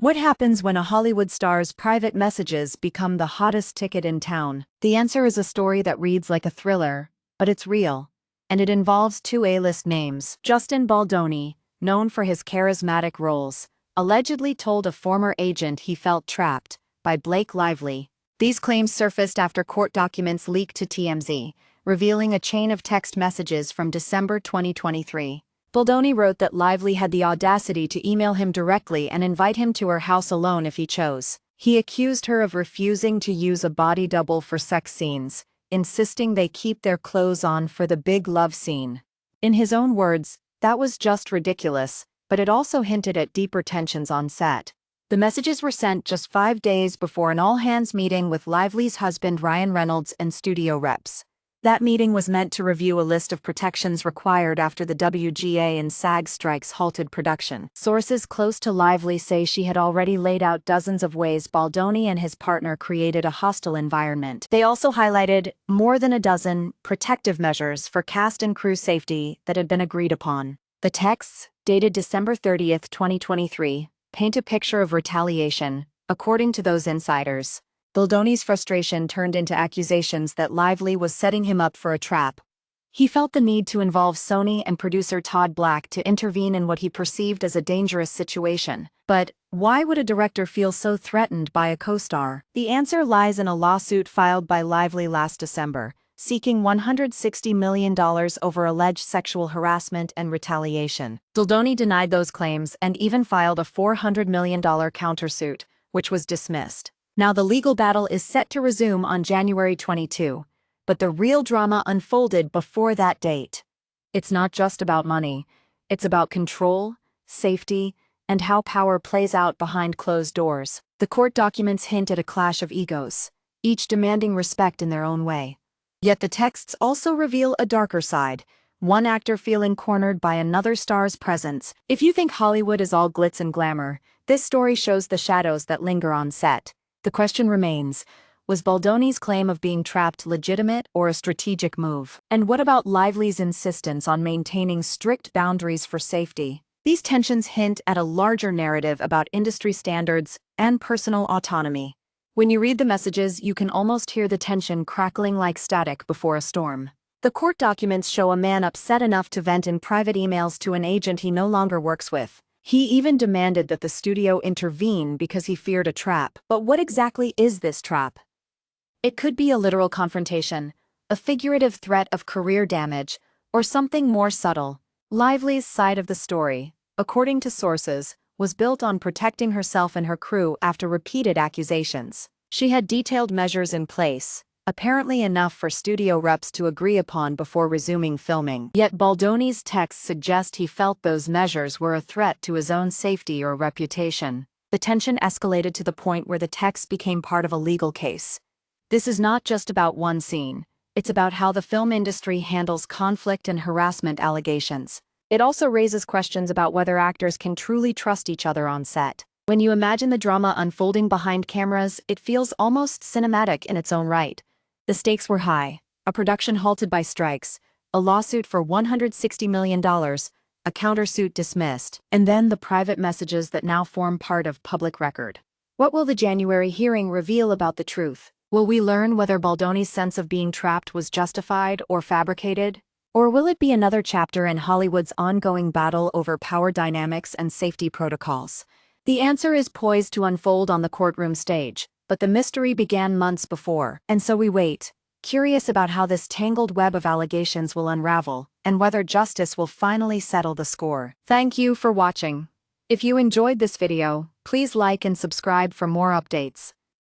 What happens when a Hollywood star's private messages become the hottest ticket in town? The answer is a story that reads like a thriller, but it's real. And it involves two A-list names. Justin Baldoni, known for his charismatic roles, allegedly told a former agent he felt trapped by Blake Lively. These claims surfaced after court documents leaked to TMZ, revealing a chain of text messages from December 2023. Baldoni wrote that Lively had the audacity to email him directly and invite him to her house alone if he chose. He accused her of refusing to use a body double for sex scenes, insisting they keep their clothes on for the big love scene. In his own words, that was just ridiculous, but it also hinted at deeper tensions on set. The messages were sent just 5 days before an all-hands meeting with Lively's husband Ryan Reynolds and studio reps. That meeting was meant to review a list of protections required after the WGA and SAG strikes halted production. Sources close to Lively say she had already laid out dozens of ways Baldoni and his partner created a hostile environment. They also highlighted more than a dozen protective measures for cast and crew safety that had been agreed upon. The texts, dated December 30, 2023, paint a picture of retaliation, according to those insiders. Baldoni's frustration turned into accusations that Lively was setting him up for a trap. He felt the need to involve Sony and producer Todd Black to intervene in what he perceived as a dangerous situation. But why would a director feel so threatened by a co-star? The answer lies in a lawsuit filed by Lively last December, seeking $160 million over alleged sexual harassment and retaliation. Baldoni denied those claims and even filed a $400 million countersuit, which was dismissed. Now the legal battle is set to resume on January 22, but the real drama unfolded before that date. It's not just about money, it's about control, safety, and how power plays out behind closed doors. The court documents hint at a clash of egos, each demanding respect in their own way. Yet the texts also reveal a darker side, one actor feeling cornered by another star's presence. If you think Hollywood is all glitz and glamour, this story shows the shadows that linger on set. The question remains, was Baldoni's claim of being trapped legitimate or a strategic move? And what about Lively's insistence on maintaining strict boundaries for safety? These tensions hint at a larger narrative about industry standards and personal autonomy. When you read the messages, you can almost hear the tension crackling like static before a storm. The court documents show a man upset enough to vent in private emails to an agent he no longer works with. He even demanded that the studio intervene because he feared a trap. But what exactly is this trap? It could be a literal confrontation, a figurative threat of career damage, or something more subtle. Lively's side of the story, according to sources, was built on protecting herself and her crew after repeated accusations. She had detailed measures in place, apparently enough for studio reps to agree upon before resuming filming. Yet Baldoni's texts suggest he felt those measures were a threat to his own safety or reputation. The tension escalated to the point where the texts became part of a legal case. This is not just about one scene, it's about how the film industry handles conflict and harassment allegations. It also raises questions about whether actors can truly trust each other on set. When you imagine the drama unfolding behind cameras, it feels almost cinematic in its own right. The stakes were high, a production halted by strikes, a lawsuit for $160 million, a countersuit dismissed, and then the private messages that now form part of public record. What will the January hearing reveal about the truth? Will we learn whether Baldoni's sense of being trapped was justified or fabricated? Or will it be another chapter in Hollywood's ongoing battle over power dynamics and safety protocols? The answer is poised to unfold on the courtroom stage. But the mystery began months before, and so we wait, curious about how this tangled web of allegations will unravel, and whether justice will finally settle the score. Thank you for watching. If you enjoyed this video, please like and subscribe for more updates.